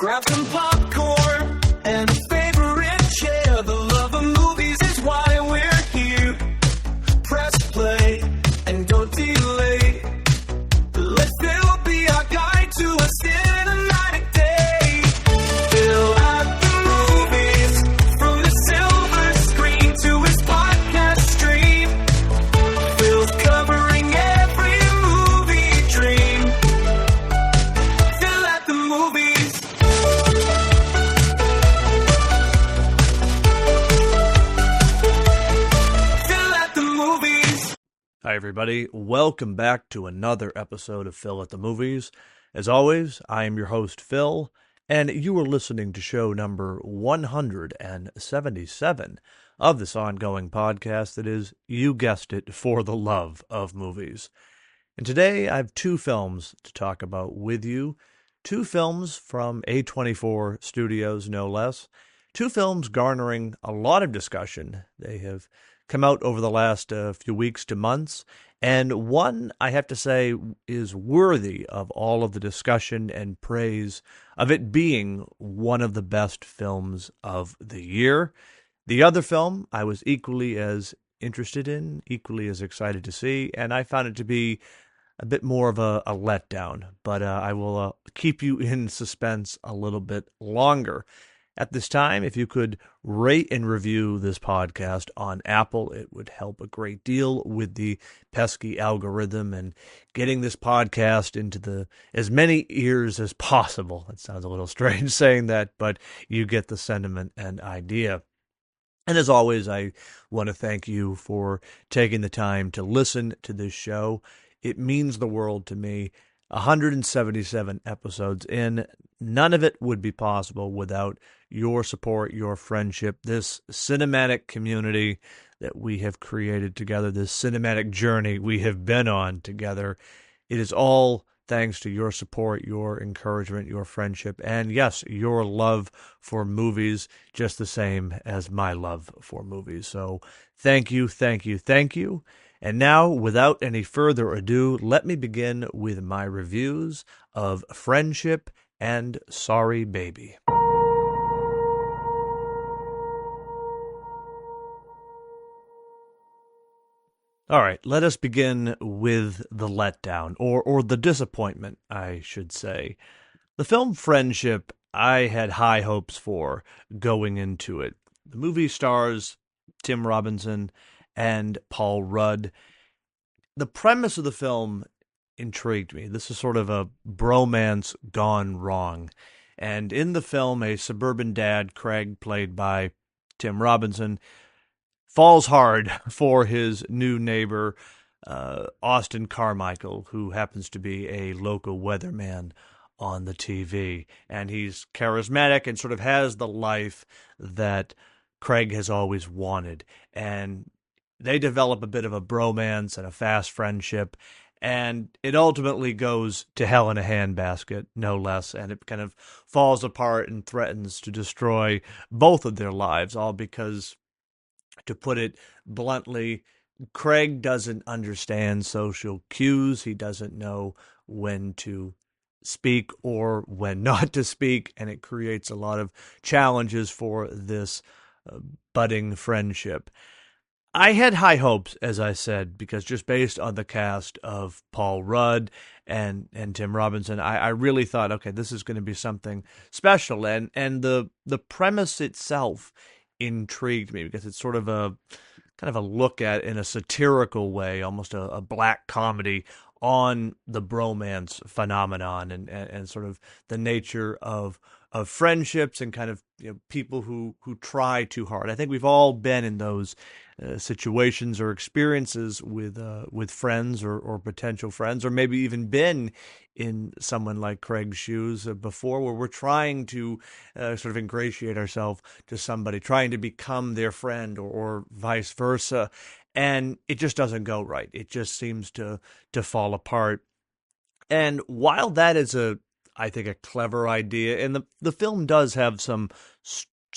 Grab some popcorn and a favorite chair. The love of movies is why we're here. Press play and don't delay. Let Phil be our guide to a cinematic day. Phil at the movies, from the silver screen to his podcast stream. Phil's covering every movie dream. Phil at the movies. Phil at the movies. Hi, everybody. Welcome back to another episode of Phil at the Movies. As always, I am your host, Phil, and you are listening to show number 177 of this ongoing podcast that is, you guessed it, for the love of movies. And today, I have two films to talk about with you. Two films from A24 Studios, no less. Two films garnering a lot of discussion. They have come out over the last few weeks to months, and one, I have to say, is worthy of all of the discussion and praise of it being one of the best films of the year. The other film I was equally as interested in, equally as excited to see, and I found it to be a bit more of a letdown, but I will keep you in suspense a little bit longer. At this time, if you could rate and review this podcast on Apple, it would help a great deal with the pesky algorithm and getting this podcast into as many ears as possible. That sounds a little strange saying that, but you get the sentiment and idea. And as always, I want to thank you for taking the time to listen to this show. It means the world to me. 177 episodes in. None of it would be possible without your support, your friendship, this cinematic community that we have created together, this cinematic journey we have been on together. It is all thanks to your support, your encouragement, your friendship, and yes, your love for movies, just the same as my love for movies. So thank you, thank you, thank you. And now, without any further ado, let me begin with my reviews of Friendship and Sorry Baby. All right, let us begin with the letdown, or the disappointment, I should say. The film Friendship, I had high hopes for going into it. The movie stars Tim Robinson and Paul Rudd. The premise of the film intrigued me. This is sort of a bromance gone wrong. And in the film, a suburban dad, Craig, played by Tim Robinson, falls hard for his new neighbor, Austin Carmichael, who happens to be a local weatherman on the TV. And he's charismatic and sort of has the life that Craig has always wanted. And they develop a bit of a bromance and a fast friendship, and it ultimately goes to hell in a handbasket, no less, and it kind of falls apart and threatens to destroy both of their lives, all because, to put it bluntly, Craig doesn't understand social cues. He doesn't know when to speak or when not to speak, and it creates a lot of challenges for this budding friendship. I had high hopes, as I said, because just based on the cast of Paul Rudd and Tim Robinson, I really thought, okay, this is going to be something special. And the premise itself intrigued me because it's sort of a kind of a look at, in a satirical way, almost a black comedy on the bromance phenomenon and sort of the nature of friendships and kind of, you know, people who try too hard. I think we've all been in those situations or experiences with friends or potential friends, or maybe even been in someone like Craig's shoes before, where we're trying to sort of ingratiate ourselves to somebody, trying to become their friend or vice versa, and it just doesn't go right. It just seems to fall apart. And while that is I think a clever idea, and the film does have some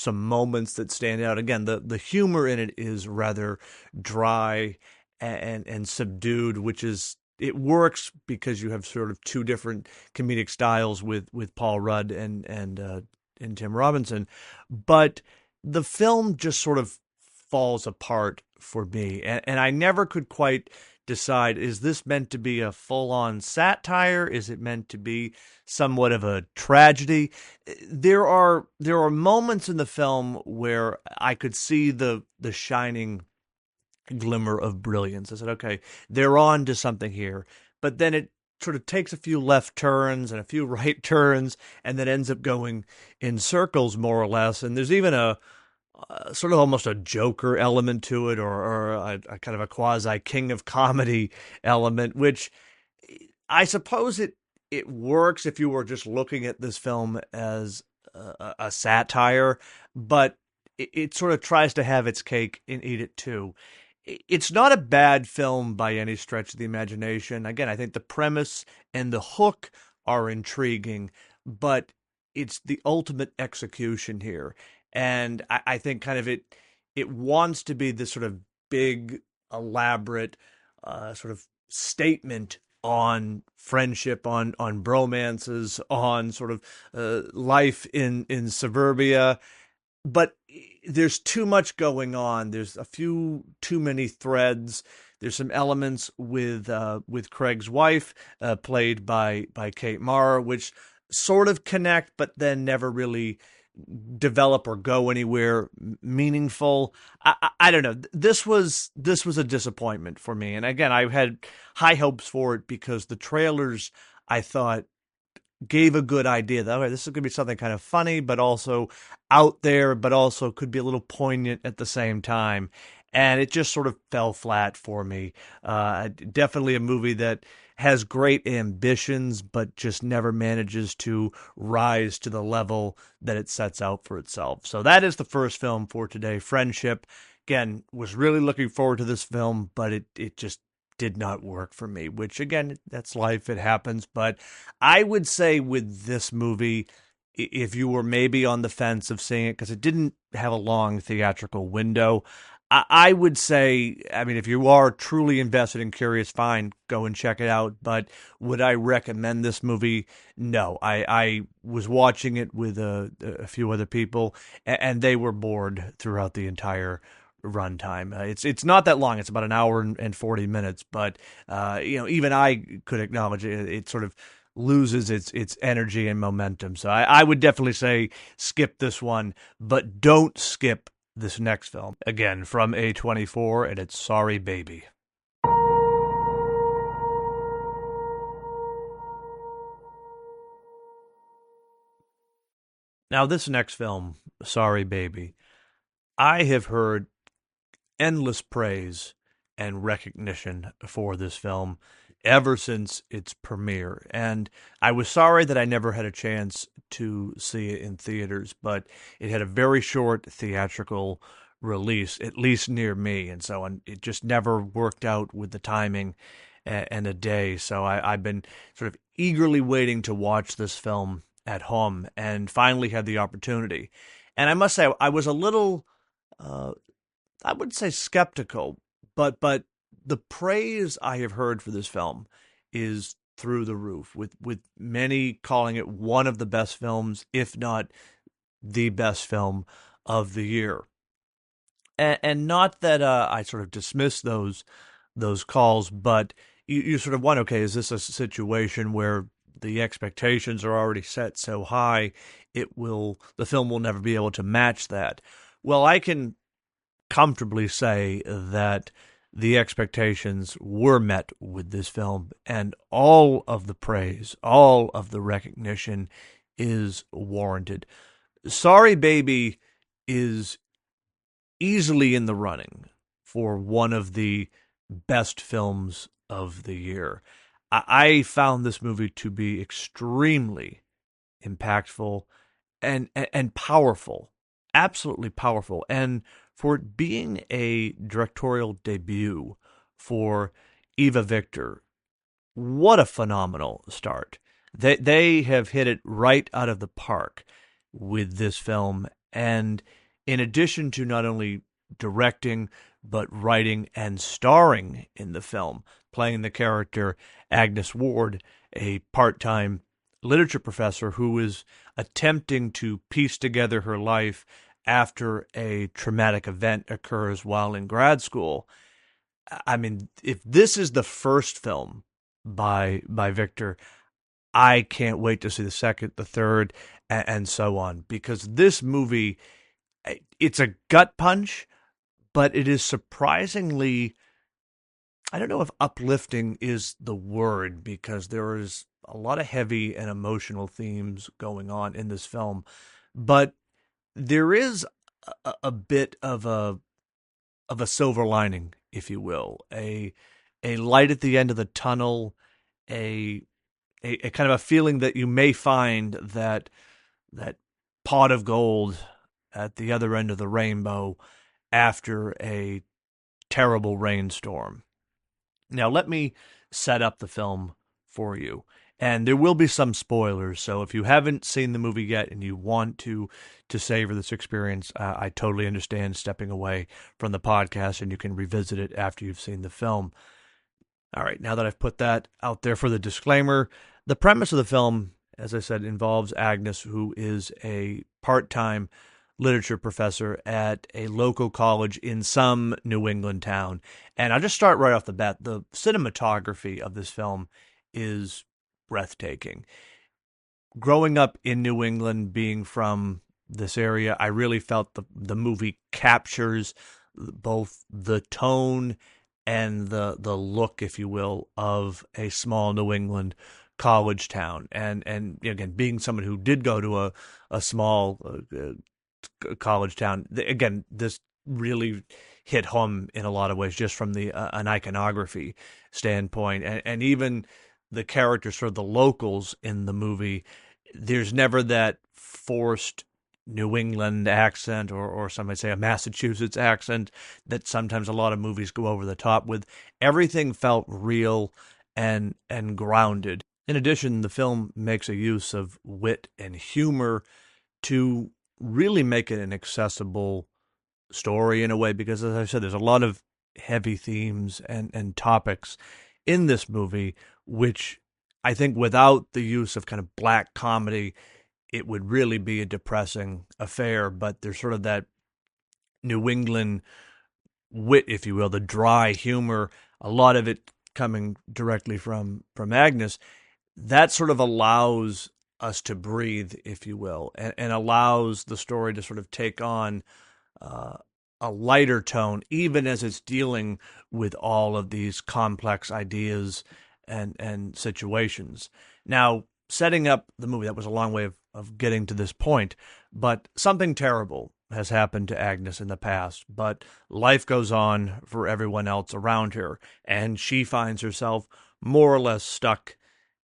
moments that stand out. Again, the humor in it is rather dry and subdued, which is it works because you have sort of two different comedic styles with Paul Rudd and Tim Robinson, but the film just sort of falls apart for me, and I never could quite decide, is this meant to be a full-on satire? Is it meant to be somewhat of a tragedy? There are moments in the film where I could see the shining glimmer of brilliance. I said, okay, they're on to something here. But then it sort of takes a few left turns and a few right turns and then ends up going in circles more or less. And there's even a sort of almost a Joker element to it, or a kind of a quasi King of Comedy element, which I suppose it works if you were just looking at this film as a satire, but it sort of tries to have its cake and eat it too. It's not a bad film by any stretch of the imagination. Again, I think the premise and the hook are intriguing, but it's the ultimate execution here. And I think kind of it wants to be this sort of big, elaborate sort of statement on friendship, on bromances, on sort of life in suburbia, but there's too much going on. There's a few too many threads. There's some elements with Craig's wife, played by Kate Mara, which sort of connect, but then never really develop or go anywhere meaningful. I don't know. This was a disappointment for me. And again, I had high hopes for it because the trailers, I thought, gave a good idea that, okay, this is going to be something kind of funny, but also out there, but also could be a little poignant at the same time. And it just sort of fell flat for me. Definitely a movie that has great ambitions, but just never manages to rise to the level that it sets out for itself. So that is the first film for today, Friendship. Again, was really looking forward to this film, but it just did not work for me, which again, that's life, it happens. But I would say with this movie, if you were maybe on the fence of seeing it, because it didn't have a long theatrical window, I would say, I mean, if you are truly invested and curious, fine, go and check it out. But would I recommend this movie? No. I was watching it with a few other people, and they were bored throughout the entire runtime. It's not that long. It's about an hour and 40 minutes. But even I could acknowledge it sort of loses its energy and momentum. So I would definitely say skip this one, but don't skip this next film. Again, from A24, and it's Sorry Baby. Now, this next film, Sorry Baby, I have heard endless praise and recognition for this film ever since its premiere. And I was sorry that I never had a chance to see it in theaters, but it had a very short theatrical release, at least near me. And so it just never worked out with the timing and a day. So I've been sort of eagerly waiting to watch this film at home and finally had the opportunity. And I must say, I was a little, I would say skeptical, but the praise I have heard for this film is through the roof, with many calling it one of the best films, if not the best film of the year. And not that I sort of dismiss those calls, but you sort of wonder, okay, is this a situation where the expectations are already set so high, the film will never be able to match that? Well, I can comfortably say that the expectations were met with this film, and all of the praise, all of the recognition is warranted. Sorry Baby is easily in the running for one of the best films of the year. I found this movie to be extremely impactful and powerful, absolutely powerful. And for it being a directorial debut for Eva Victor, what a phenomenal start. They have hit it right out of the park with this film. And in addition to not only directing, but writing and starring in the film, playing the character Agnes Ward, a part-time literature professor who is attempting to piece together her life after a traumatic event occurs while in grad school. I mean, if this is the first film by Victor, I can't wait to see the second, the third, and so on, because this movie, it's a gut punch, but it is surprisingly, I don't know if uplifting is the word, because there is a lot of heavy and emotional themes going on in this film, but there is a bit of a silver lining, if you will, a light at the end of the tunnel, a a kind of a feeling that you may find that pot of gold at the other end of the rainbow after a terrible rainstorm. Now, let me set up the film for you. And there will be some spoilers, so if you haven't seen the movie yet and you want to savor this experience, I totally understand stepping away from the podcast, and you can revisit it after you've seen the film. All right, now that I've put that out there for the disclaimer, the premise of the film, as I said, involves Agnes, who is a part-time literature professor at a local college in some New England town. And I'll just start right off the bat. The cinematography of this film is breathtaking. Growing up in New England, being from this area, I really felt the movie captures both the tone and the look, if you will, of a small New England college town. And again, being someone who did go to a small college town, again, this really hit home in a lot of ways, just from the an iconography standpoint, and even the characters, sort of the locals in the movie. There's never that forced New England accent, or some might say a Massachusetts accent, that sometimes a lot of movies go over the top with. Everything felt real and grounded. In addition, the film makes a use of wit and humor to really make it an accessible story in a way, because, as I said, there's a lot of heavy themes and topics in this movie, which I think without the use of kind of black comedy, it would really be a depressing affair. But there's sort of that New England wit, if you will, the dry humor, a lot of it coming directly from Agnes, that sort of allows us to breathe, if you will, and allows the story to sort of take on a lighter tone, even as it's dealing with all of these complex ideas and situations. Now, setting up the movie, that was a long way of getting to this point, but something terrible has happened to Agnes in the past, but life goes on for everyone else around her, and she finds herself more or less stuck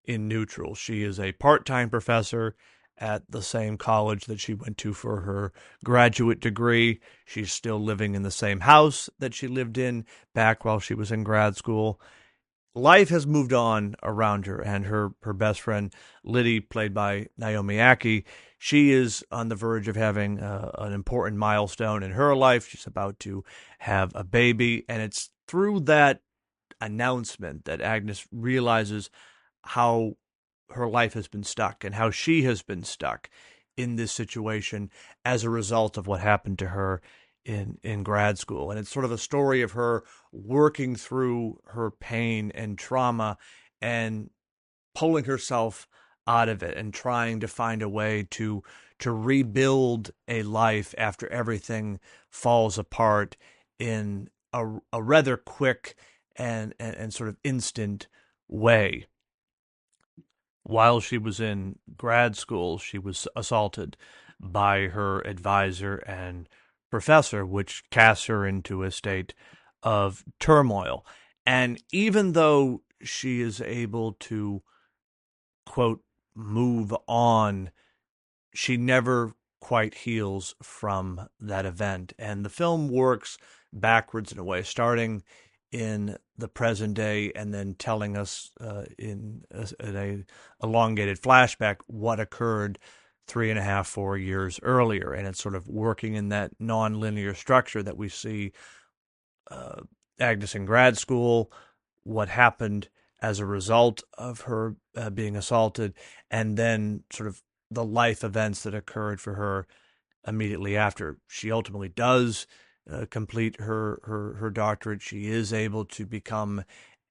in neutral. She is a part-time professor at the same college that she went to for her graduate degree. She's still living in the same house that she lived in back while she was in grad school. Life has moved on around her, and her best friend, Liddy, played by Naomi Ackie, she is on the verge of having an important milestone in her life. She's about to have a baby, and it's through that announcement that Agnes realizes how her life has been stuck and how she has been stuck in this situation as a result of what happened to her in grad school. And it's sort of a story of her working through her pain and trauma and pulling herself out of it and trying to find a way to rebuild a life after everything falls apart in a rather quick and sort of instant way. While she was in grad school, she was assaulted by her advisor and professor, which casts her into a state of turmoil. And even though she is able to, quote, move on, she never quite heals from that event. And the film works backwards in a way, starting in the present day and then telling us in a elongated flashback what occurred 3.5, 4 years earlier. And it's sort of working in that non-linear structure that we see Agnes in grad school, what happened as a result of her being assaulted, and then sort of the life events that occurred for her immediately after. She ultimately does complete her doctorate. She is able to become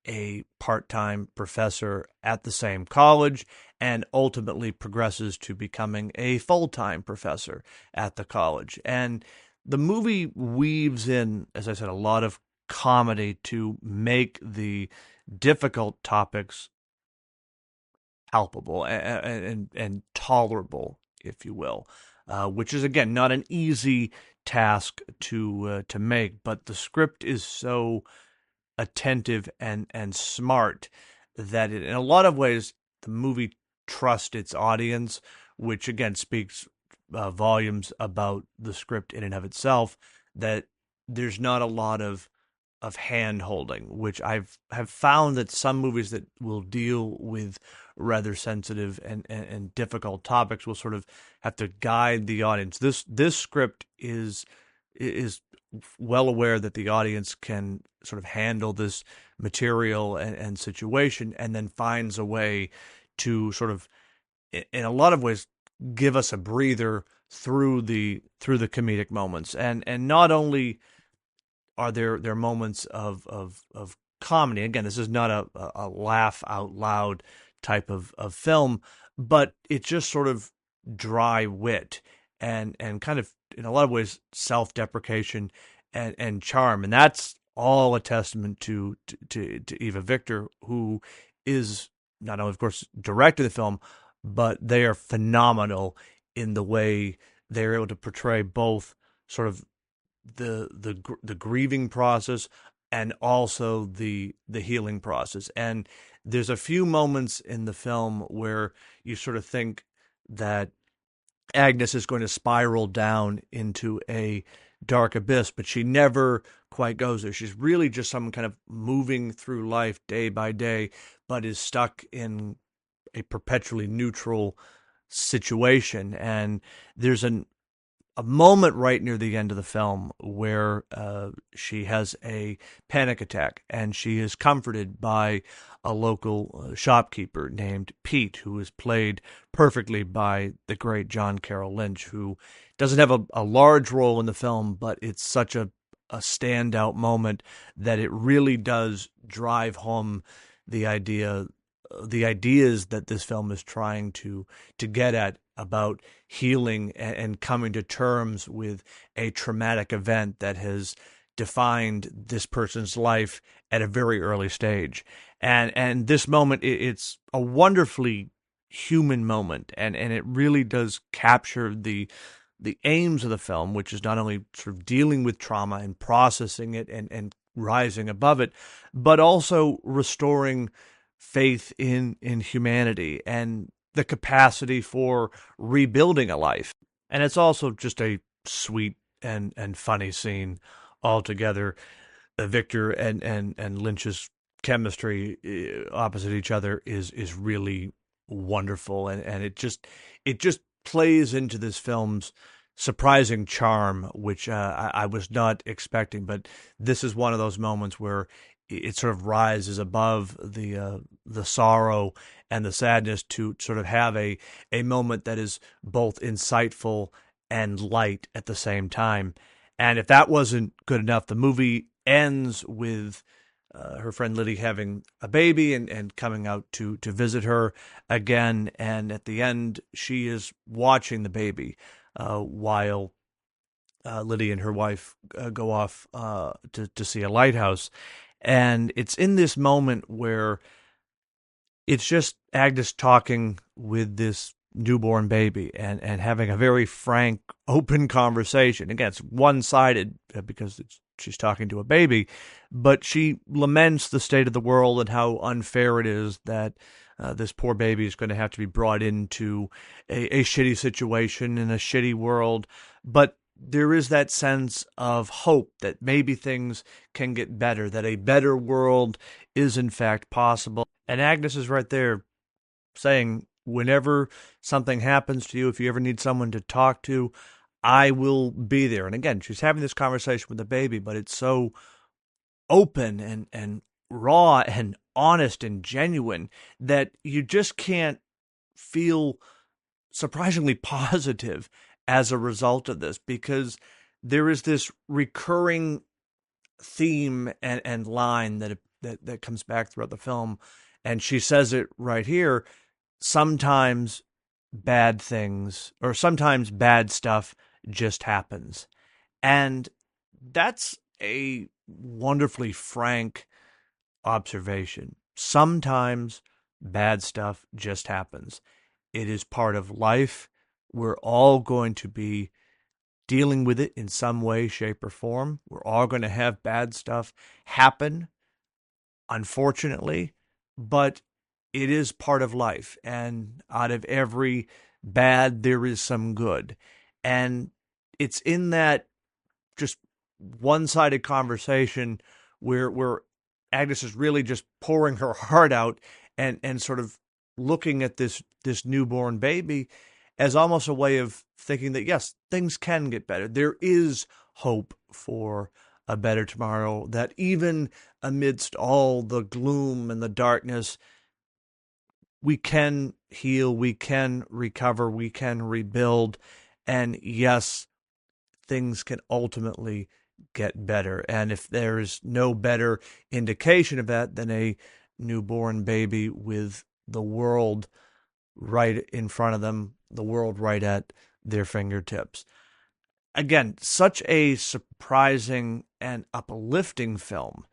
a part-time professor at the same college and ultimately progresses to becoming a full-time professor at the college. And the movie weaves in, as I said, a lot of comedy to make the difficult topics palpable and tolerable, if you will, which is again not an easy task to make. But the script is so attentive and smart that in a lot of ways the movie trusts its audience, which again speaks volumes about the script in and of itself. That there's not a lot of hand holding, which have found that some movies that will deal with rather sensitive and difficult topics will sort of have to guide the audience. This script is well aware that the audience can sort of handle this material and situation, and then finds a way to sort of, in a lot of ways, give us a breather through the comedic moments. And not only are there moments of comedy. Again, this is not a laugh out loud type of film, but it's just sort of dry wit and kind of in a lot of ways self-deprecation and charm. And that's all a testament to Eva Victor, who is not only, of course, directed the film, but they are phenomenal in the way they're able to portray both sort of the grieving process and also the healing process. And there's a few moments in the film where you sort of think that Agnes is going to spiral down into a dark abyss, but she never quite goes there. She's really just someone kind of moving through life day by day, but is stuck in a perpetually neutral situation. And there's a moment right near the end of the film where she has a panic attack, and she is comforted by a local shopkeeper named Pete, who is played perfectly by the great John Carroll Lynch, who doesn't have a large role in the film, but it's such a standout moment that it really does drive home the ideas that this film is trying to get at about healing and coming to terms with a traumatic event that has defined this person's life at a very early stage. And this moment, it's a wonderfully human moment, and it really does capture the aims of the film, which is not only sort of dealing with trauma and processing it and rising above it, but also restoring faith in humanity and the capacity for rebuilding a life. And it's also just a sweet and funny scene altogether. Victor and Lynch's chemistry opposite each other is really wonderful, and it just plays into this film's surprising charm, which I was not expecting. But this is one of those moments where it sort of rises above the sorrow and the sadness to sort of have a moment that is both insightful and light at the same time. And if that wasn't good enough, the movie ends with her friend Liddy having a baby and coming out to visit her again. And at the end, she is watching the baby while Liddy and her wife go off to see a lighthouse. And it's in this moment where it's just Agnes talking with this newborn baby and having a very frank, open conversation. Again, it's one-sided because she's talking to a baby, but she laments the state of the world and how unfair it is that this poor baby is going to have to be brought into a shitty situation in a shitty world. But there is that sense of hope that maybe things can get better, that a better world is in fact possible. And Agnes is right there saying, whenever something happens to you, if you ever need someone to talk to, I will be there. And again, she's having this conversation with the baby, but it's so open and raw and honest and genuine that you just can't feel surprisingly positive as a result of this, because there is this recurring theme and line that comes back throughout the film, and she says it right here. Sometimes bad things, or sometimes bad stuff, just happens. And that's a wonderfully frank observation. Sometimes bad stuff just happens. It is part of life. We're all going to be dealing with it in some way, shape, or form. We're all going to have bad stuff happen, unfortunately, but it is part of life. And out of every bad, there is some good. And it's in that just one-sided conversation where Agnes is really just pouring her heart out and sort of looking at this newborn baby as almost a way of thinking that, yes, things can get better. There is hope for a better tomorrow, that even amidst all the gloom and the darkness, we can heal, we can recover, we can rebuild, and yes, things can ultimately get better. And if there's no better indication of that than a newborn baby with the world right in front of them, the world right at their fingertips. Again, such a surprising and uplifting film,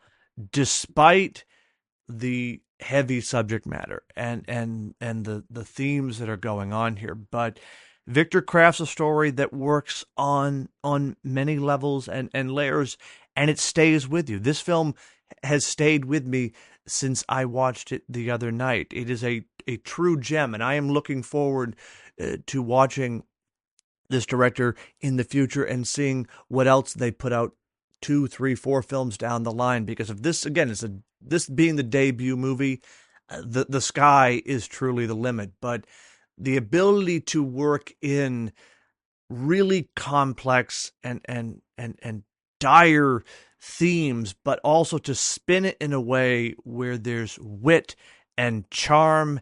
despite the heavy subject matter and the themes that are going on here. But Victor crafts a story that works on many levels and layers, and it stays with you. This film has stayed with me since I watched it the other night. It is a true gem, and I am looking forward to watching this director in the future and seeing what else they put out 2, 3, 4 films down the line. Because of this, again, this being the debut movie, the sky is truly the limit. But the ability to work in really complex and dire themes, but also to spin it in a way where there's wit and charm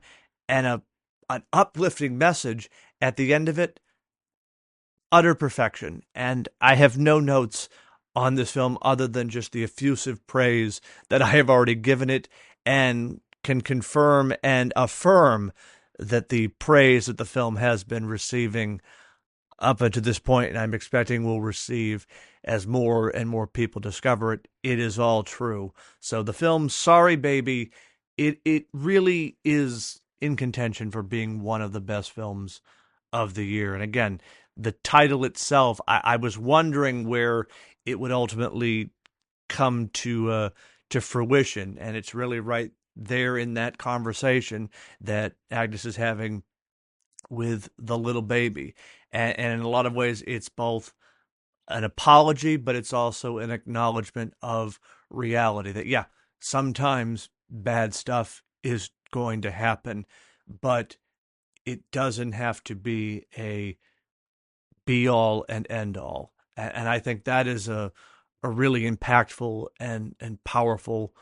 and an uplifting message at the end of it, utter perfection. And I have no notes on this film other than just the effusive praise that I have already given it, and can confirm and affirm that the praise that the film has been receiving up until this point, and I'm expecting will receive as more and more people discover it, it is all true. So the film Sorry Baby, it really is in contention for being one of the best films of the year. And again, the title itself, I was wondering where it would ultimately come to fruition, and it's really right there in that conversation that Agnes is having with the little baby. And in a lot of ways, it's both an apology, but it's also an acknowledgement of reality that, yeah, sometimes bad stuff is going to happen, but it doesn't have to be a be-all and end-all. And I think that is a really impactful and powerful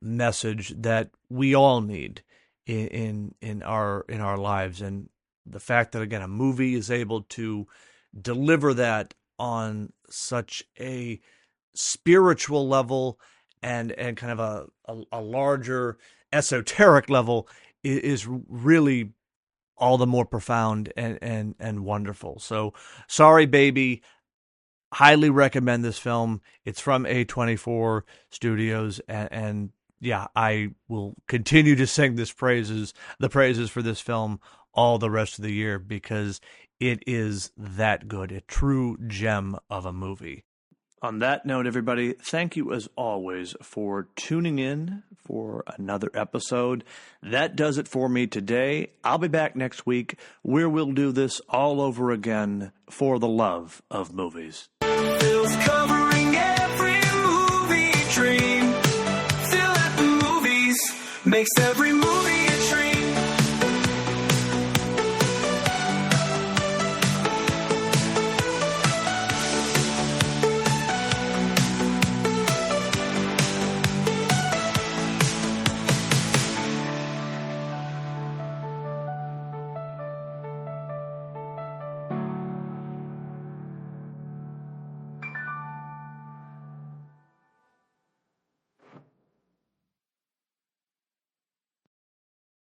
message that we all need in our lives. And the fact that, again, a movie is able to deliver that on such a spiritual level and kind of a larger esoteric level is really all the more profound and wonderful. So, Sorry Baby, highly recommend this film. It's from A24 Studios, and yeah, I will continue to sing the praises for this film all the rest of the year, because it is that good, a true gem of a movie. On that note, everybody, thank you as always for tuning in for another episode. That does it for me today. I'll be back next week where we'll do this all over again for the love of movies. Feels covering every movie dream. Feel at the movies makes every movie